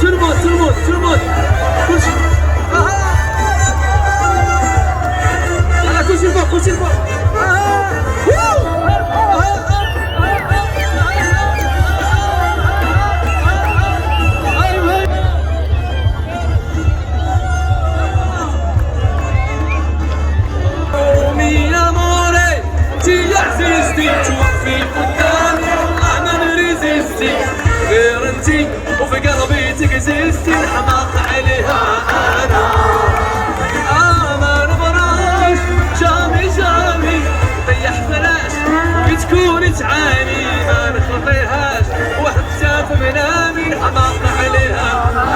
ترمود كلشي يلا كلشي الفوق توقفي قدامي ما نريزيستي غير انتي وفي قلبي تكزيستي الحماق عليها انا ما نبراش جامي طيح فلاش وتكوني تعاني ما نخطيهاش وحتى في منامي الحماق عليها انا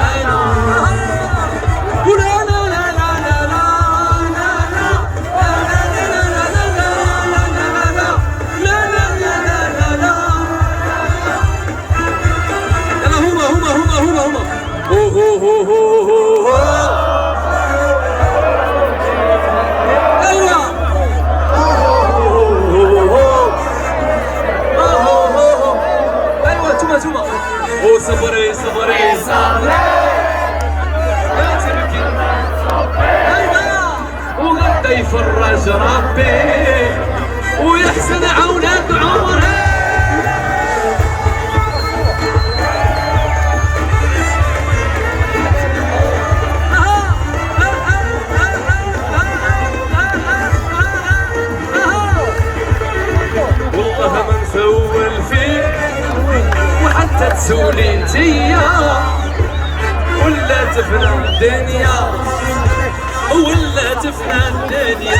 صبري يا تركي وغدا يفرج ربي ويحسن عونك عمري والله ما نسول فيك وحتى تسولي انتيا ولا تفنى الدنيا